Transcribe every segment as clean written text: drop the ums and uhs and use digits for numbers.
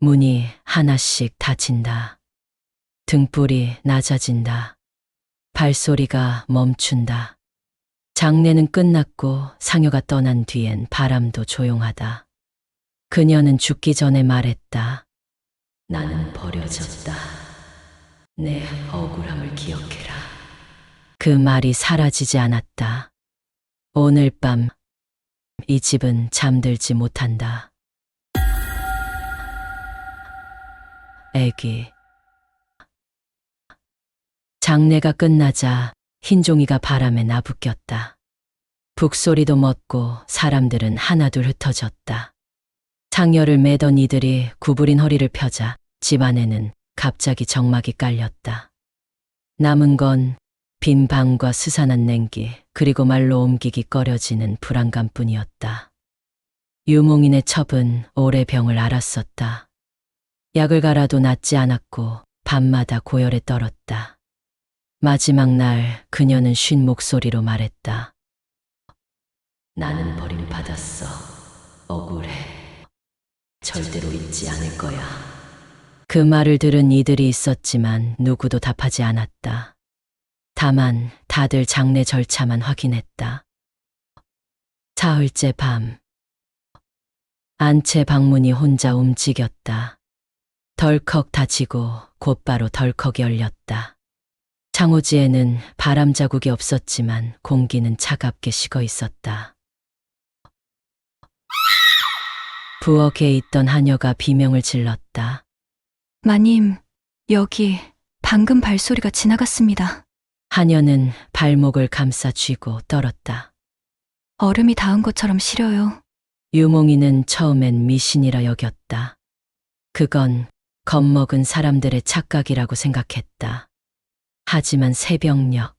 문이 하나씩 닫힌다. 등불이 낮아진다. 발소리가 멈춘다. 장례는 끝났고 상여가 떠난 뒤엔 바람도 조용하다. 그녀는 죽기 전에 말했다. 나는 버려졌다. 내 억울함을 기억해라. 그 말이 사라지지 않았다. 오늘 밤 이 집은 잠들지 못한다. 애기. 장례가 끝나자 흰종이가 바람에 나부꼈다. 북소리도 멎고 사람들은 하나둘 흩어졌다. 상여를 매던 이들이 구부린 허리를 펴자 집 안에는 갑자기 정막이 깔렸다. 남은 건 빈 방과 스산한 냉기, 그리고 말로 옮기기 꺼려지는 불안감뿐이었다. 유몽인의 첩은 오래 병을 앓았었다. 약을 갈아도 낫지 않았고 밤마다 고열에 떨었다. 마지막 날 그녀는 쉰 목소리로 말했다. 나는 버림받았어. 억울해. 절대로 잊지 않을 거야. 그 말을 들은 이들이 있었지만 누구도 답하지 않았다. 다만 다들 장례 절차만 확인했다. 사흘째 밤. 안채 방문이 혼자 움직였다. 덜컥 닫히고 곧바로 덜컥 열렸다. 창호지에는 바람 자국이 없었지만 공기는 차갑게 식어 있었다. 부엌에 있던 하녀가 비명을 질렀다. 마님, 여기 방금 발소리가 지나갔습니다. 하녀는 발목을 감싸 쥐고 떨었다. 얼음이 닿은 것처럼 시려요. 유몽이는 처음엔 미신이라 여겼다. 그건 겁먹은 사람들의 착각이라고 생각했다. 하지만 새벽녘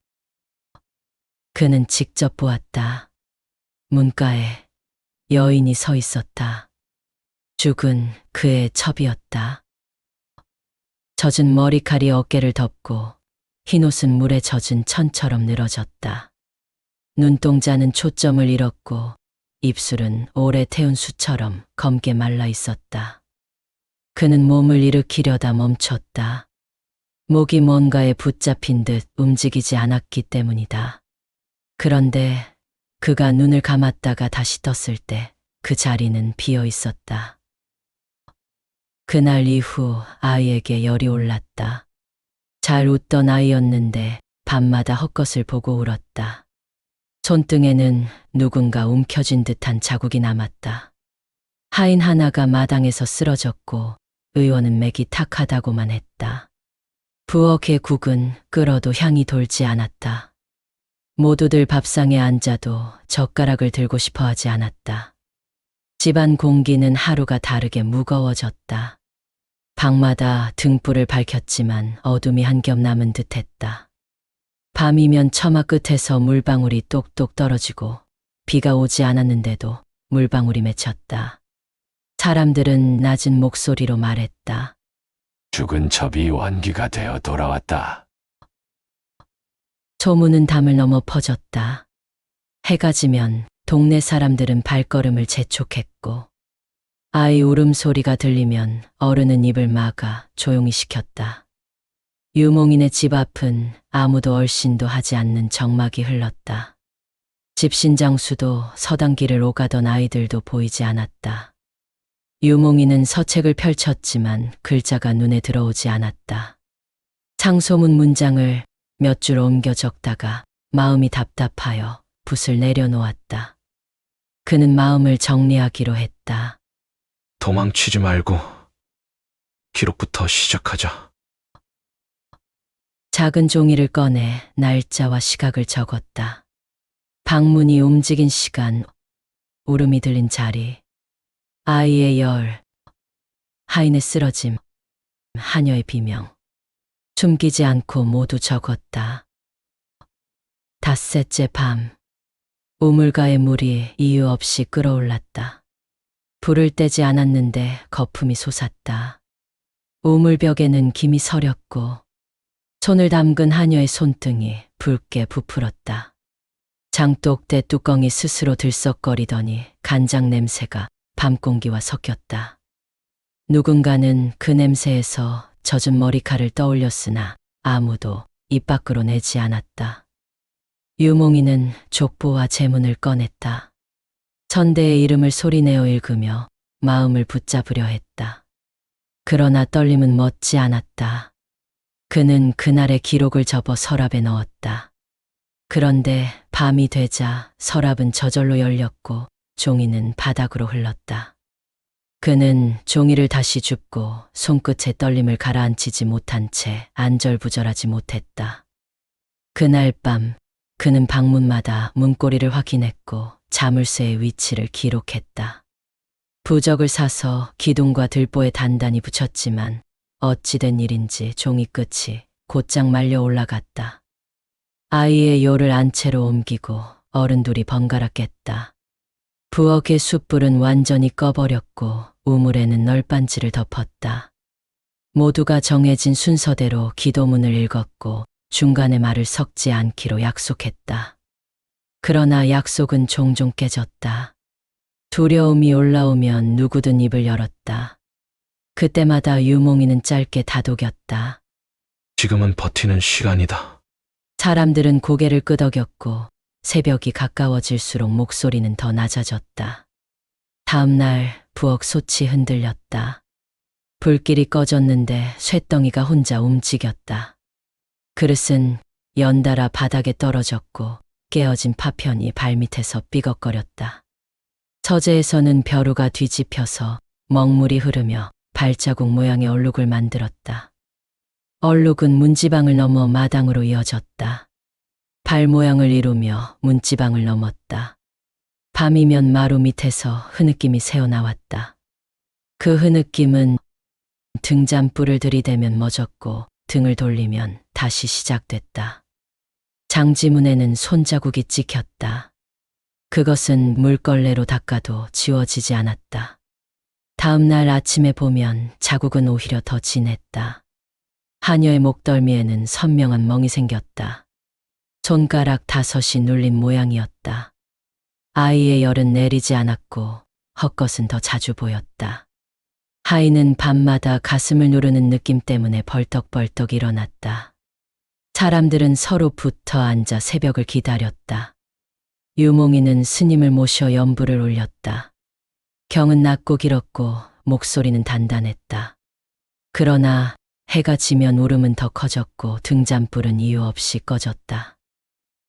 그는 직접 보았다. 문가에 여인이 서 있었다. 죽은 그의 첩이었다. 젖은 머리칼이 어깨를 덮고 흰옷은 물에 젖은 천처럼 늘어졌다. 눈동자는 초점을 잃었고 입술은 오래 태운 수처럼 검게 말라 있었다. 그는 몸을 일으키려다 멈췄다. 목이 뭔가에 붙잡힌 듯 움직이지 않았기 때문이다. 그런데 그가 눈을 감았다가 다시 떴을 때 그 자리는 비어 있었다. 그날 이후 아이에게 열이 올랐다. 잘 웃던 아이였는데 밤마다 헛것을 보고 울었다. 손등에는 누군가 움켜쥔 듯한 자국이 남았다. 하인 하나가 마당에서 쓰러졌고 의원은 맥이 탁하다고만 했다. 부엌의 국은 끓어도 향이 돌지 않았다. 모두들 밥상에 앉아도 젓가락을 들고 싶어 하지 않았다. 집안 공기는 하루가 다르게 무거워졌다. 방마다 등불을 밝혔지만 어둠이 한 겹 남은 듯했다. 밤이면 처마 끝에서 물방울이 똑똑 떨어지고 비가 오지 않았는데도 물방울이 맺혔다. 사람들은 낮은 목소리로 말했다. 죽은 첩이 원기가 되어 돌아왔다. 소문은 담을 넘어 퍼졌다. 해가 지면 동네 사람들은 발걸음을 재촉했고 아이 울음소리가 들리면 어른은 입을 막아 조용히 시켰다. 유몽인의 집 앞은 아무도 얼씬도 하지 않는 정막이 흘렀다. 집신장수도 서당길을 오가던 아이들도 보이지 않았다. 유몽인은 서책을 펼쳤지만 글자가 눈에 들어오지 않았다. 상소문 문장을 몇 줄 옮겨 적다가 마음이 답답하여 붓을 내려놓았다. 그는 마음을 정리하기로 했다. 도망치지 말고 기록부터 시작하자. 작은 종이를 꺼내 날짜와 시각을 적었다. 방문이 움직인 시간, 울음이 들린 자리, 아이의 열, 하인의 쓰러짐, 하녀의 비명. 숨기지 않고 모두 적었다. 닷새째 밤, 우물가의 물이 이유 없이 끓어올랐다. 불을 떼지 않았는데 거품이 솟았다. 우물벽에는 김이 서렸고 손을 담근 하녀의 손등이 붉게 부풀었다. 장독대 뚜껑이 스스로 들썩거리더니 간장 냄새가 밤 공기와 섞였다. 누군가는 그 냄새에서 젖은 머리칼을 떠올렸으나 아무도 입 밖으로 내지 않았다. 유몽이는 족보와 제문을 꺼냈다. 천대의 이름을 소리내어 읽으며 마음을 붙잡으려 했다. 그러나 떨림은 멎지 않았다. 그는 그날의 기록을 접어 서랍에 넣었다. 그런데 밤이 되자 서랍은 저절로 열렸고 종이는 바닥으로 흘렀다. 그는 종이를 다시 줍고 손끝에 떨림을 가라앉히지 못한 채 안절부절하지 못했다. 그날 밤 그는 방문마다 문고리를 확인했고 자물쇠의 위치를 기록했다. 부적을 사서 기둥과 들보에 단단히 붙였지만 어찌된 일인지 종이 끝이 곧장 말려 올라갔다. 아이의 요를 안채로 옮기고 어른둘이 번갈아 깼다. 부엌의 숯불은 완전히 꺼버렸고 우물에는 널빤지를 덮었다. 모두가 정해진 순서대로 기도문을 읽었고 중간에 말을 섞지 않기로 약속했다. 그러나 약속은 종종 깨졌다. 두려움이 올라오면 누구든 입을 열었다. 그때마다 유몽이는 짧게 다독였다. 지금은 버티는 시간이다. 사람들은 고개를 끄덕였고 새벽이 가까워질수록 목소리는 더 낮아졌다. 다음 날 부엌 솥이 흔들렸다. 불길이 꺼졌는데 쇳덩이가 혼자 움직였다. 그릇은 연달아 바닥에 떨어졌고 깨어진 파편이 발밑에서 삐걱거렸다. 서재에서는 벼루가 뒤집혀서 먹물이 흐르며 발자국 모양의 얼룩을 만들었다. 얼룩은 문지방을 넘어 마당으로 이어졌다. 발 모양을 이루며 문지방을 넘었다. 밤이면 마루 밑에서 흐느낌이 새어나왔다. 그 흐느낌은 등잔불을 들이대면 멎었고 등을 돌리면 다시 시작됐다. 장지문에는 손자국이 찍혔다. 그것은 물걸레로 닦아도 지워지지 않았다. 다음 날 아침에 보면 자국은 오히려 더 진했다. 하녀의 목덜미에는 선명한 멍이 생겼다. 손가락 5이 눌린 모양이었다. 아이의 열은 내리지 않았고 헛것은 더 자주 보였다. 하인은 밤마다 가슴을 누르는 느낌 때문에 벌떡벌떡 일어났다. 사람들은 서로 붙어 앉아 새벽을 기다렸다. 유몽이는 스님을 모셔 연불을 올렸다. 경은 낮고 길었고 목소리는 단단했다. 그러나 해가 지면 울음은 더 커졌고 등잔불은 이유 없이 꺼졌다.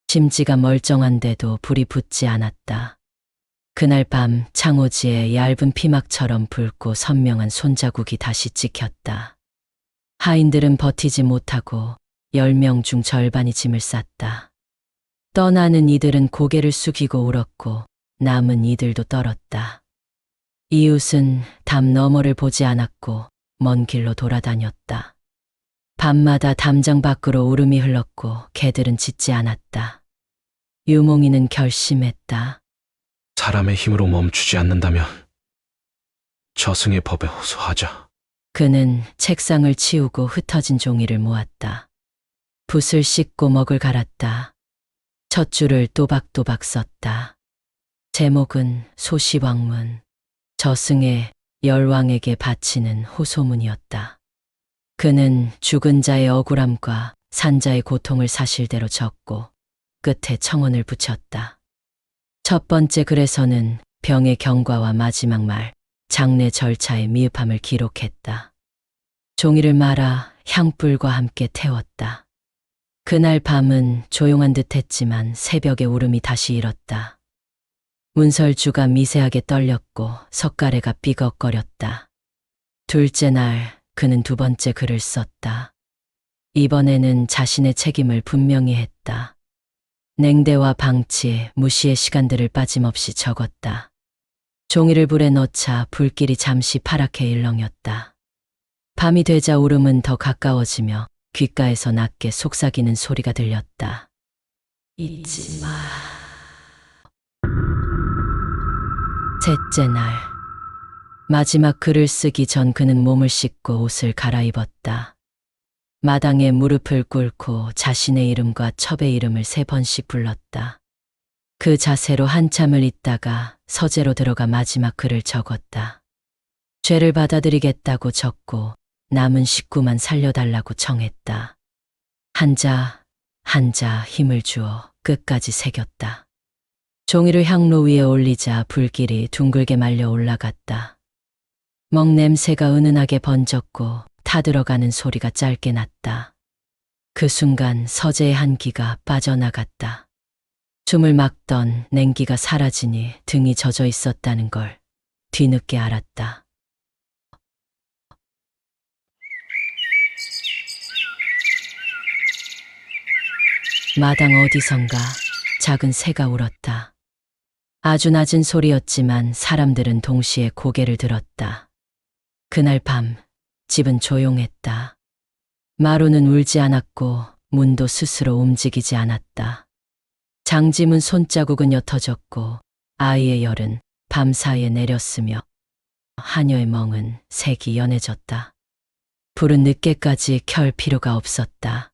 심지가 멀쩡한데도 불이 붙지 않았다. 그날 밤 창호지에 얇은 피막처럼 붉고 선명한 손자국이 다시 찍혔다. 하인들은 버티지 못하고 10명 중 절반이 짐을 쌌다. 떠나는 이들은 고개를 숙이고 울었고 남은 이들도 떨었다. 이웃은 담 너머를 보지 않았고 먼 길로 돌아다녔다. 밤마다 담장 밖으로 울음이 흘렀고 개들은 짖지 않았다. 유몽이는 결심했다. 사람의 힘으로 멈추지 않는다면 저승의 법에 호소하자. 그는 책상을 치우고 흩어진 종이를 모았다. 붓을 씻고 먹을 갈았다. 첫 줄을 또박또박 썼다. 제목은 소시왕문, 저승의 열왕에게 바치는 호소문이었다. 그는 죽은 자의 억울함과 산자의 고통을 사실대로 적고 끝에 청혼을 붙였다. 첫 번째 글에서는 병의 경과와 마지막 말, 장례 절차의 미흡함을 기록했다. 종이를 말아 향불과 함께 태웠다. 그날 밤은 조용한 듯했지만 새벽에 울음이 다시 일었다. 문설주가 미세하게 떨렸고 석가래가 삐걱거렸다. 둘째 날 그는 두 번째 글을 썼다. 이번에는 자신의 책임을 분명히 했다. 냉대와 방치, 무시의 시간들을 빠짐없이 적었다. 종이를 불에 넣자 불길이 잠시 파랗게 일렁였다. 밤이 되자 울음은 더 가까워지며 귓가에서 낮게 속삭이는 소리가 들렸다. 잊지 마. 셋째 날. 마지막 글을 쓰기 전 그는 몸을 씻고 옷을 갈아입었다. 마당에 무릎을 꿇고 자신의 이름과 첩의 이름을 3번씩 불렀다. 그 자세로 한참을 있다가 서재로 들어가 마지막 글을 적었다. 죄를 받아들이겠다고 적고 남은 식구만 살려달라고 청했다. 한자 힘을 주어 끝까지 새겼다. 종이를 향로 위에 올리자 불길이 둥글게 말려 올라갔다. 먹 냄새가 은은하게 번졌고 타들어가는 소리가 짧게 났다. 그 순간 서재의 한기가 빠져나갔다. 숨을 막던 냉기가 사라지니 등이 젖어 있었다는 걸 뒤늦게 알았다. 마당 어디선가 작은 새가 울었다. 아주 낮은 소리였지만 사람들은 동시에 고개를 들었다. 그날 밤 집은 조용했다. 마루는 울지 않았고 문도 스스로 움직이지 않았다. 장지문 손자국은 옅어졌고 아이의 열은 밤 사이에 내렸으며 하녀의 멍은 색이 연해졌다. 불은 늦게까지 켤 필요가 없었다.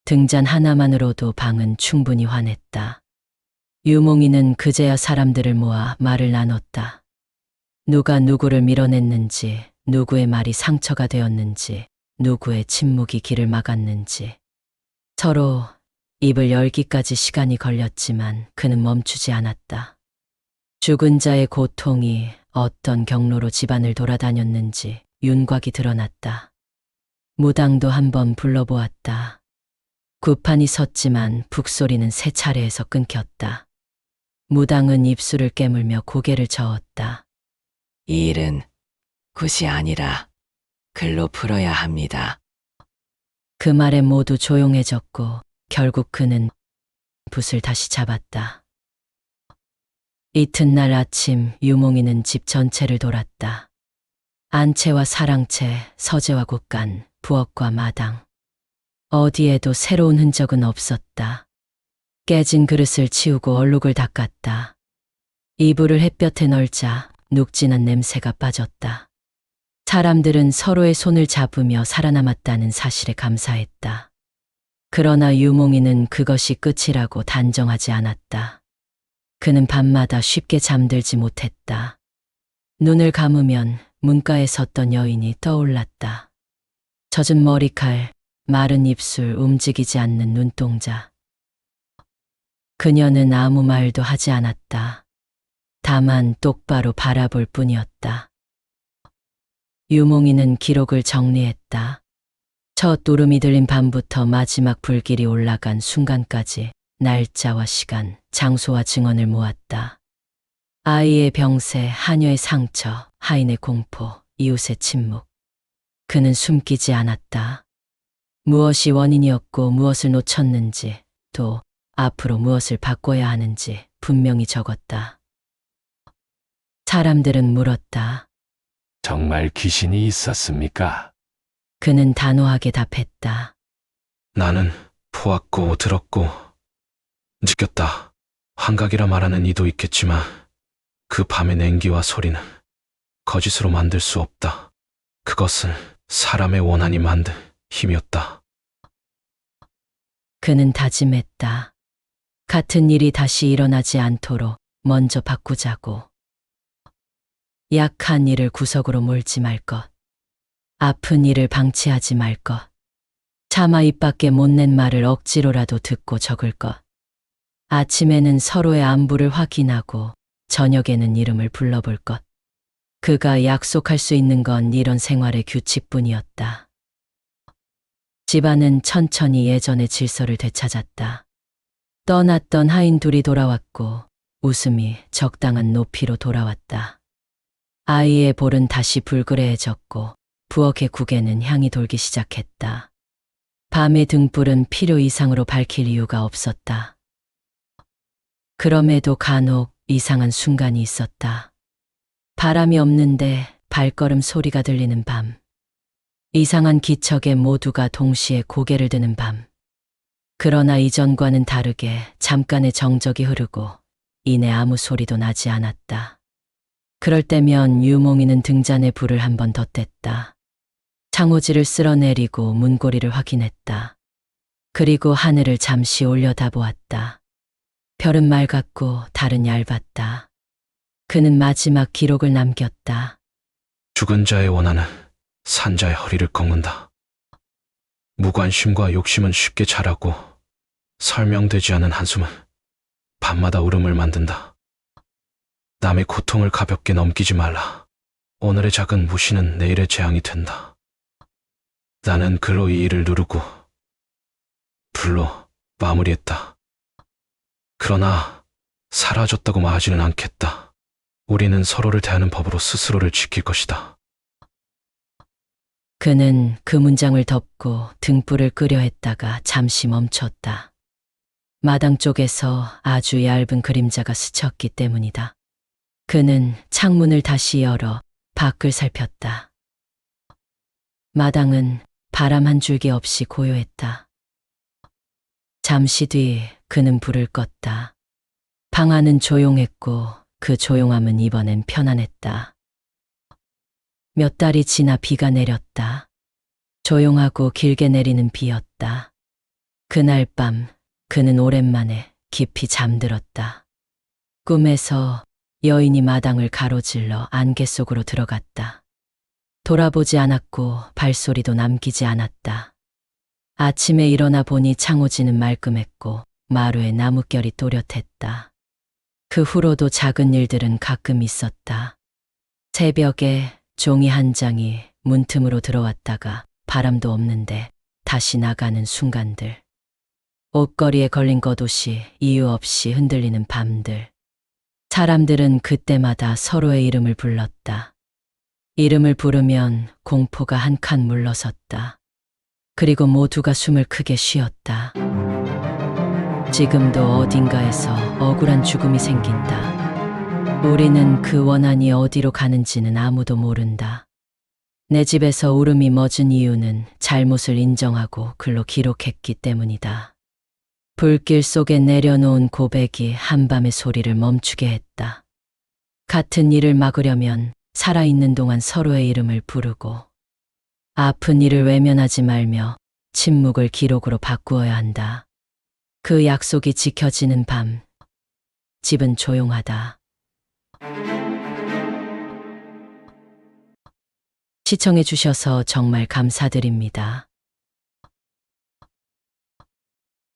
등잔 하나만으로도 방은 충분히 환했다. 유몽이는 그제야 사람들을 모아 말을 나눴다. 누가 누구를 밀어냈는지, 누구의 말이 상처가 되었는지, 누구의 침묵이 길을 막았는지. 서로 입을 열기까지 시간이 걸렸지만 그는 멈추지 않았다. 죽은 자의 고통이 어떤 경로로 집안을 돌아다녔는지 윤곽이 드러났다. 무당도 한번 불러보았다. 구판이 섰지만 북소리는 세 차례에서 끊겼다. 무당은 입술을 깨물며 고개를 저었다. 이 일은 굿이 아니라 글로 풀어야 합니다. 그 말에 모두 조용해졌고 결국 그는 붓을 다시 잡았다. 이튿날 아침 유몽이는 집 전체를 돌았다. 안채와 사랑채, 서재와 곳간, 부엌과 마당. 어디에도 새로운 흔적은 없었다. 깨진 그릇을 치우고 얼룩을 닦았다. 이불을 햇볕에 널자 눅진한 냄새가 빠졌다. 사람들은 서로의 손을 잡으며 살아남았다는 사실에 감사했다. 그러나 유몽이는 그것이 끝이라고 단정하지 않았다. 그는 밤마다 쉽게 잠들지 못했다. 눈을 감으면 문가에 섰던 여인이 떠올랐다. 젖은 머리칼, 마른 입술, 움직이지 않는 눈동자. 그녀는 아무 말도 하지 않았다. 다만 똑바로 바라볼 뿐이었다. 유몽이는 기록을 정리했다. 첫 울음이 들린 밤부터 마지막 불길이 올라간 순간까지 날짜와 시간, 장소와 증언을 모았다. 아이의 병세, 하녀의 상처, 하인의 공포, 이웃의 침묵. 그는 숨기지 않았다. 무엇이 원인이었고 무엇을 놓쳤는지, 또 앞으로 무엇을 바꿔야 하는지 분명히 적었다. 사람들은 물었다. 정말 귀신이 있었습니까? 그는 단호하게 답했다. 나는 보았고 들었고 느꼈다. 환각이라 말하는 이도 있겠지만 그 밤의 냉기와 소리는 거짓으로 만들 수 없다. 그것은 사람의 원한이 만든 힘이었다. 그는 다짐했다. 같은 일이 다시 일어나지 않도록 먼저 바꾸자고. 약한 이를 구석으로 몰지 말 것. 아픈 이를 방치하지 말 것. 차마 입 밖에 못 낸 말을 억지로라도 듣고 적을 것. 아침에는 서로의 안부를 확인하고 저녁에는 이름을 불러볼 것. 그가 약속할 수 있는 건 이런 생활의 규칙뿐이었다. 집안은 천천히 예전의 질서를 되찾았다. 떠났던 하인 둘이 돌아왔고 웃음이 적당한 높이로 돌아왔다. 아이의 볼은 다시 불그레해졌고 부엌의 국에는 향이 돌기 시작했다. 밤의 등불은 필요 이상으로 밝힐 이유가 없었다. 그럼에도 간혹 이상한 순간이 있었다. 바람이 없는데 발걸음 소리가 들리는 밤. 이상한 기척에 모두가 동시에 고개를 드는 밤. 그러나 이전과는 다르게 잠깐의 정적이 흐르고 이내 아무 소리도 나지 않았다. 그럴 때면 유몽이는 등잔에 불을 한 번 더 뗐다. 창호지를 쓸어내리고 문고리를 확인했다. 그리고 하늘을 잠시 올려다보았다. 별은 맑았고 달은 얇았다. 그는 마지막 기록을 남겼다. 죽은 자의 원한은 산자의 허리를 꺾는다. 무관심과 욕심은 쉽게 자라고 설명되지 않은 한숨은 밤마다 울음을 만든다. 남의 고통을 가볍게 넘기지 말라. 오늘의 작은 무시는 내일의 재앙이 된다. 나는 글로 이 일을 누르고 불로 마무리했다. 그러나 사라졌다고 말하지는 않겠다. 우리는 서로를 대하는 법으로 스스로를 지킬 것이다. 그는 그 문장을 덮고 등불을 끄려 했다가 잠시 멈췄다. 마당 쪽에서 아주 얇은 그림자가 스쳤기 때문이다. 그는 창문을 다시 열어 밖을 살폈다. 마당은 바람 한 줄기 없이 고요했다. 잠시 뒤 그는 불을 껐다. 방 안은 조용했고 그 조용함은 이번엔 편안했다. 몇 달이 지나 비가 내렸다. 조용하고 길게 내리는 비였다. 그날 밤 그는 오랜만에 깊이 잠들었다. 꿈에서 여인이 마당을 가로질러 안개 속으로 들어갔다. 돌아보지 않았고 발소리도 남기지 않았다. 아침에 일어나 보니 창호지는 말끔했고 마루에 나뭇결이 또렷했다. 그 후로도 작은 일들은 가끔 있었다. 새벽에 종이 한 장이 문틈으로 들어왔다가 바람도 없는데 다시 나가는 순간들. 옷걸이에 걸린 겉옷이 이유 없이 흔들리는 밤들. 사람들은 그때마다 서로의 이름을 불렀다. 이름을 부르면 공포가 한 칸 물러섰다. 그리고 모두가 숨을 크게 쉬었다. 지금도 어딘가에서 억울한 죽음이 생긴다. 우리는 그 원한이 어디로 가는지는 아무도 모른다. 내 집에서 울음이 멎은 이유는 잘못을 인정하고 글로 기록했기 때문이다. 불길 속에 내려놓은 고백이 한밤의 소리를 멈추게 했다. 같은 일을 막으려면 살아있는 동안 서로의 이름을 부르고 아픈 일을 외면하지 말며 침묵을 기록으로 바꾸어야 한다. 그 약속이 지켜지는 밤, 집은 조용하다. 시청해 주셔서 정말 감사드립니다.